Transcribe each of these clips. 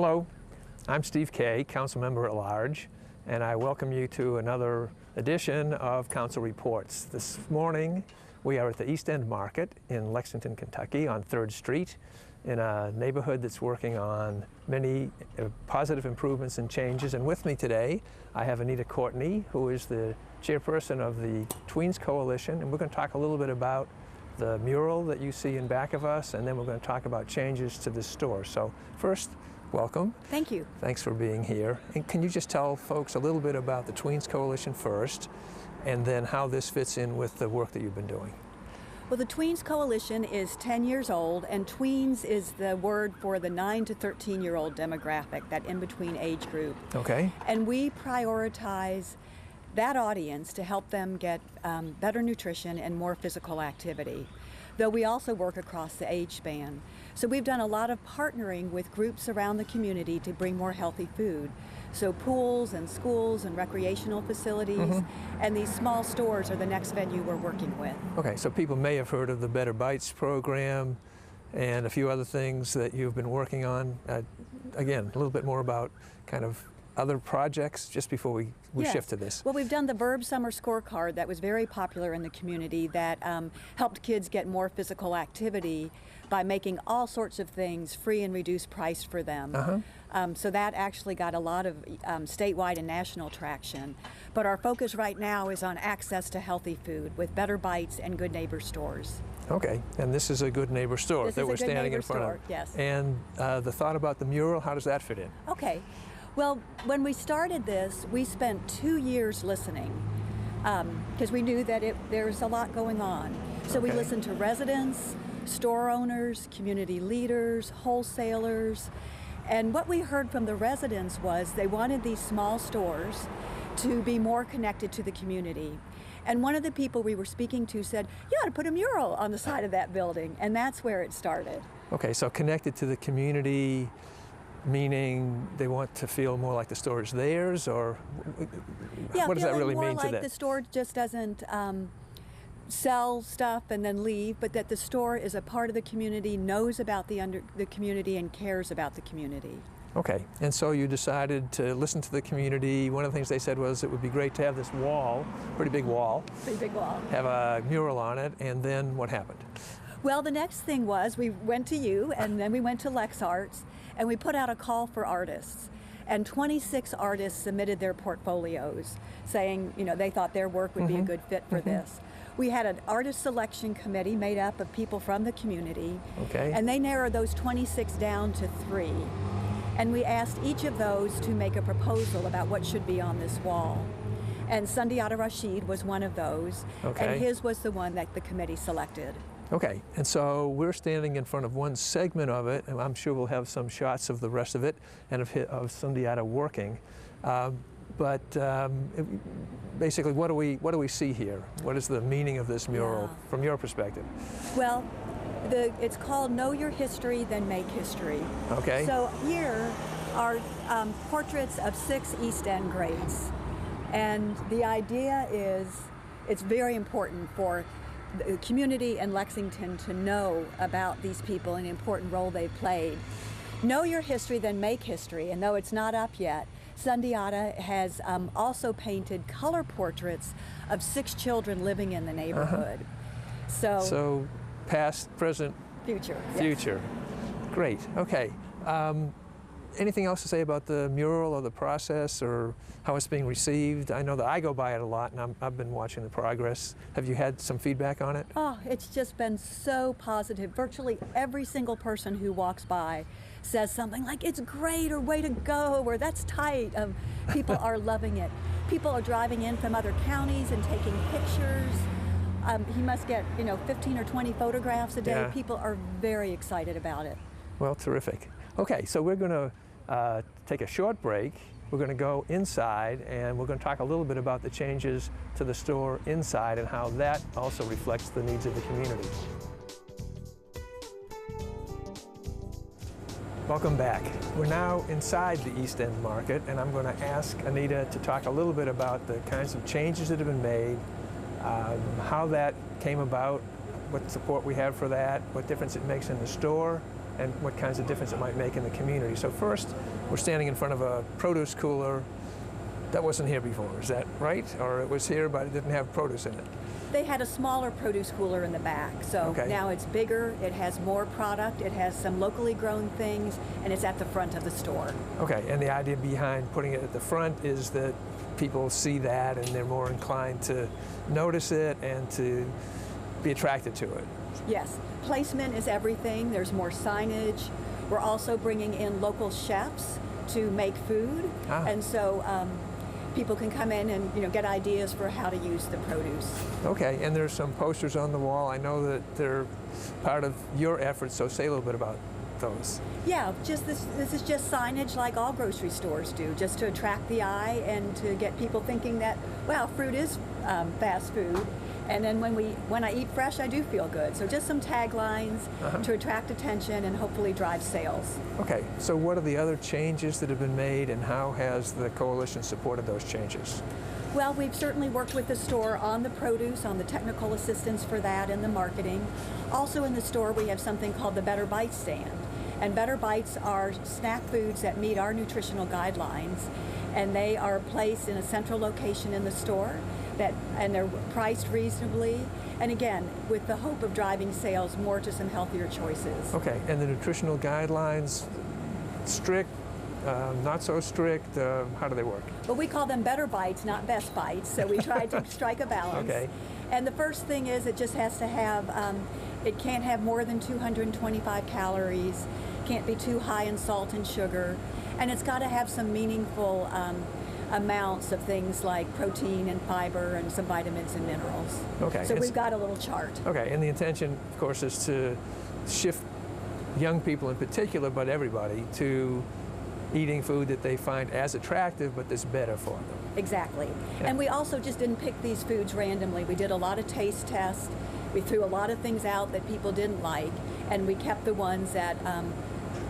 Hello, I'm Steve Kay, Council Member at Large, and I welcome you to another edition of Council Reports. This morning we are at the East End Market in Lexington, Kentucky on 3rd Street in a neighborhood that's working on many positive improvements and changes. And with me today I have Anita Courtney, who is the chairperson of the Tweens Coalition, and we're going to talk a little bit about the mural that you see in back of us, and then we're going to talk about changes to this store. So first, welcome. Thank you. Thanks for being here. And can you just tell folks a little bit about the Tweens Coalition first, and then how this fits in with the work that you've been doing? Well, the Tweens Coalition is 10 years old, and tweens is the word for the 9 to 13-year-old demographic, that in-between age group. Okay. And we prioritize that audience to help them get better nutrition and more physical activity, though we also work across the age span. So we've done a lot of partnering with groups around the community to bring more healthy food. So pools and schools and recreational facilities, and these small stores are the next venue we're working with. Okay, so people may have heard of the Better Bites program and a few other things that you've been working on. Again, a little bit more about kind of other projects just before we Yes. shift to this. Well, we've done the Verb Summer Scorecard that was very popular in the community that helped kids get more physical activity by making all sorts of things free and reduced price for them. So that actually got a lot of statewide and national traction. But our focus right now is on access to healthy food with Better Bites and Good Neighbor stores. Okay, and this is a Good Neighbor store This that is a we're Good standing Neighbor in front store, of. yes. And the thought about the mural, how does that fit in? Okay. Well, when we started this, we spent 2 years listening because we knew that there's a lot going on. So we Okay. listened to residents, store owners, community leaders, wholesalers, and what we heard from the residents was they wanted these small stores to be more connected to the community. And one of the people we were speaking to said, you ought to put a mural on the side of that building, and that's where it started. Okay, so connected to the community, meaning they want to feel more like the store is theirs, or what does that really mean to feeling more like them? the store just doesn't sell stuff and then leave, but that the store is a part of the community, knows about the community, and cares about the community. Okay, and so you decided to listen to the community. One of the things they said was it would be great to have this wall, pretty big wall, have a mural on it, and then what happened? Well, the next thing was we went to you, and then we went to Lex Arts, and we put out a call for artists. And 26 artists submitted their portfolios saying, you know, they thought their work would be a good fit for this. We had an artist selection committee made up of people from the community, Okay. and they narrowed those 26 down to 3. And we asked each of those to make a proposal about what should be on this wall. And Sundiata Rashid was one of those, Okay. and his was the one that the committee selected. Okay, and so we're standing in front of one segment of it, and I'm sure we'll have some shots of the rest of it and of Sundiata working. Basically, what do we see here? What is the meaning of this mural from your perspective? Well, it's called Know Your History, Then Make History. Okay. So here are portraits of 6 East End greats. And the idea is it's very important for the community in Lexington to know about these people and the important role they've played. Know your history, then make history. And though it's not up yet, Sundiata has also painted color portraits of 6 children living in the neighborhood. So past, present, future. future. Great. Okay. Anything else to say about the mural or the process or how it's being received? I know that I go by it a lot, and I've been watching the progress. Have you had some feedback on it? Oh, it's just been so positive. Virtually every single person who walks by says something like, it's great, or way to go, or that's tight. People are loving it. People are driving in from other counties and taking pictures. He must get, 15 or 20 photographs a day. Yeah. People are very excited about it. Well, terrific. Okay, so we're going to take a short break. We're going to go inside, and we're going to talk a little bit about the changes to the store inside and how that also reflects the needs of the community. Welcome back. We're now inside the East End Market, and I'm going to ask Anita to talk a little bit about the kinds of changes that have been made, how that came about, what support we have for that, what difference it makes in the store, and what kinds of difference it might make in the community. So first, we're standing in front of a produce cooler that wasn't here before. Is that right? Or it was here, but it didn't have produce in it? They had a smaller produce cooler in the back, so now it's bigger, it has more product, it has some locally grown things, and it's at the front of the store. Okay, and the idea behind putting it at the front is that people see that and they're more inclined to notice it and to be attracted to it. Yes, placement is everything. There's more signage. We're also bringing in local chefs to make food, and so people can come in and get ideas for how to use the produce. Okay, and there's some posters on the wall. I know that they're part of your efforts, so say a little bit about those. Yeah, just this is just signage like all grocery stores do, just to attract the eye and to get people thinking that, wow, fruit is fast food. And then when I eat fresh, I do feel good. So just some taglines to attract attention and hopefully drive sales. Okay, so what are the other changes that have been made, and how has the coalition supported those changes? Well, we've certainly worked with the store on the produce, on the technical assistance for that, and the marketing. Also in the store, we have something called the Better Bites stand. And Better Bites are snack foods that meet our nutritional guidelines, and they are placed in a central location in the store. And they're priced reasonably, and again, with the hope of driving sales more to some healthier choices. Okay, and the nutritional guidelines, strict, not so strict, how do they work? Well, we call them Better Bites, not Best Bites, so we try to strike a balance. Okay. And the first thing is it just has to have, it can't have more than 225 calories, can't be too high in salt and sugar, and it's got to have some meaningful amounts of things like protein and fiber and some vitamins and minerals. Okay. So we've got a little chart. Okay, and the intention, of course, is to shift young people in particular, but everybody, to eating food that they find as attractive, but that's better for them. Exactly. Yeah. And we also just didn't pick these foods randomly. We did a lot of taste tests. We threw a lot of things out that people didn't like, and we kept the ones that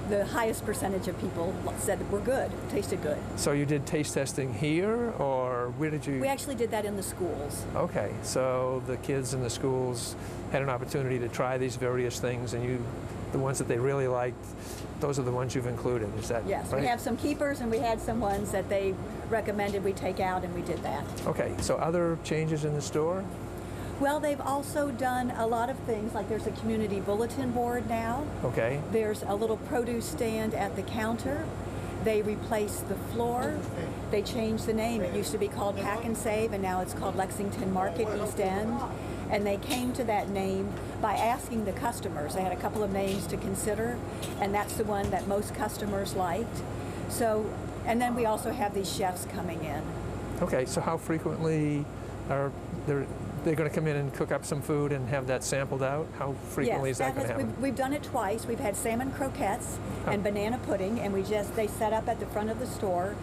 the highest percentage of people said that were good, tasted good. So you did taste testing here, or where did you? We actually did that in the schools. Okay, so the kids in the schools had an opportunity to try these various things, and the ones that they really liked, those are the ones you've included, is that yes, right? We have some keepers, and we had some ones that they recommended we take out, and we did that. Okay, so other changes in the store? Well, they've also done a lot of things, like there's a community bulletin board now. Okay. There's a little produce stand at the counter. They replaced the floor. They changed the name. It used to be called Pack and Save, and now it's called Lexington Market East End. And they came to that name by asking the customers. They had a couple of names to consider, and that's the one that most customers liked. So, and then we also have these chefs coming in. Okay, so how frequently are they're going to come in and cook up some food and have that sampled out? How frequently is that going to happen? We've done it twice. We've had salmon croquettes and banana pudding, and they set up at the front of the store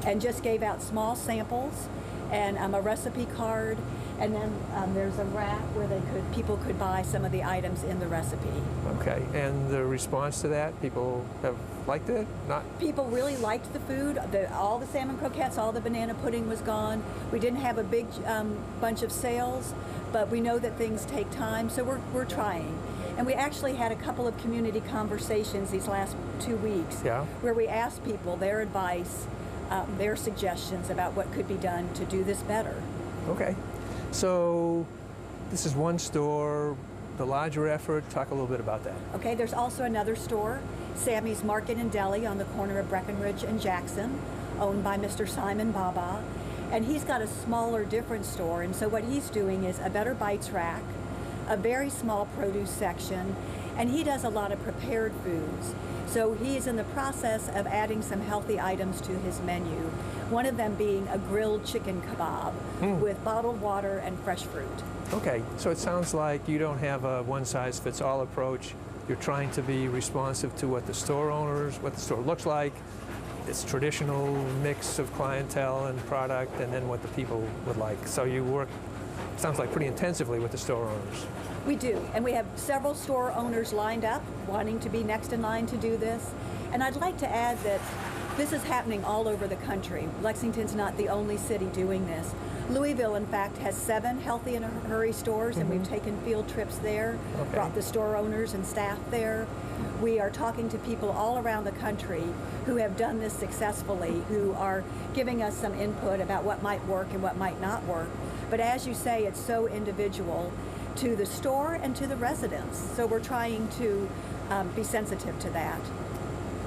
and just gave out small samples and a recipe card, and then there's a rack where people could buy some of the items in the recipe. Okay, and the response to that, people have liked it? Not? People really liked the food. All the salmon croquettes, all the banana pudding was gone. We didn't have a big bunch of sales, but we know that things take time, so we're trying. And we actually had a couple of community conversations these last 2 weeks where we asked people their advice, their suggestions about what could be done to do this better. Okay, so this is one store, the larger effort. Talk a little bit about that. Okay, there's also another store, Sammy's Market and Deli, on the corner of Breckenridge and Jackson, owned by Mr. Simon Baba. And he's got a smaller, different store, and so what he's doing is a Better Bites rack, a very small produce section, and he does a lot of prepared foods. So he is in the process of adding some healthy items to his menu, one of them being a grilled chicken kebab with bottled water and fresh fruit. Okay, so it sounds like you don't have a one-size-fits-all approach. You're trying to be responsive to what the store owners, what the store looks like, its traditional mix of clientele and product, and then what the people would like. So you work, sounds like, pretty intensively with the store owners. We do, and we have several store owners lined up wanting to be next in line to do this. And I'd like to add that This is happening all over the country. Lexington's not the only city doing this. Louisville, in fact, has 7 Healthy in a Hurry stores, and we've taken field trips there, brought the store owners and staff there. We are talking to people all around the country who have done this successfully, who are giving us some input about what might work and what might not work. But as you say, it's so individual to the store and to the residents. So we're trying to be sensitive to that.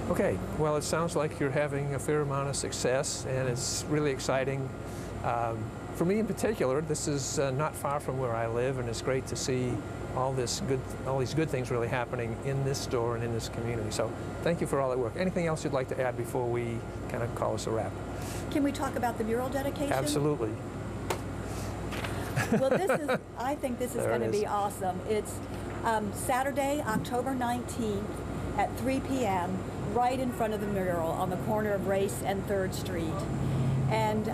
Okay, well, it sounds like you're having a fair amount of success, and it's really exciting. For me in particular, this is not far from where I live, and it's great to see all these good things really happening in this store and in this community. So thank you for all that work. Anything else you'd like to add before we kind of call this a wrap? Can we talk about the mural dedication? Absolutely. Well, I think this is going to be awesome. It's Saturday, October 19th at 3 p.m. right in front of the mural on the corner of Race and 3rd Street. And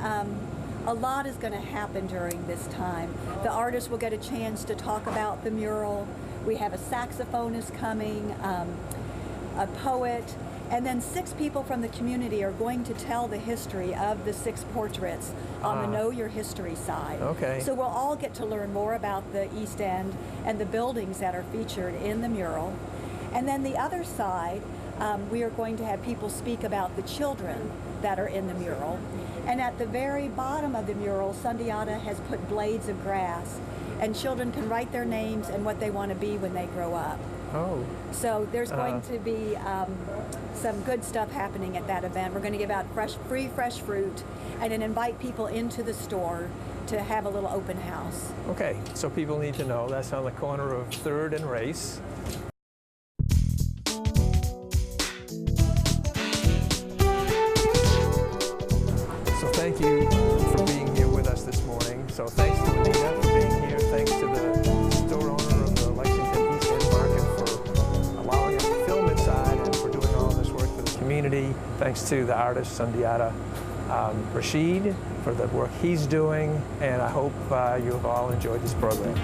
a lot is going to happen during this time. The artists will get a chance to talk about the mural. We have a saxophonist coming, a poet, and then 6 people from the community are going to tell the history of the 6 portraits on the Know Your History side. Okay. So we'll all get to learn more about the East End and the buildings that are featured in the mural. And then the other side, we are going to have people speak about the children that are in the mural. And at the very bottom of the mural, Sundiata has put blades of grass, and children can write their names and what they want to be when they grow up. Oh. So there's going to be some good stuff happening at that event. We're going to give out free fresh fruit and then invite people into the store to have a little open house. Okay, so people need to know that's on the corner of 3rd and Race. So thank you for being here with us this morning. So thanks to Anita for being here. Thanks to the store owner of the Lexington East End Market for allowing us to film inside and for doing all this work for the community. Thanks to the artist Sundiata Rashid for the work he's doing, and I hope you have all enjoyed this program.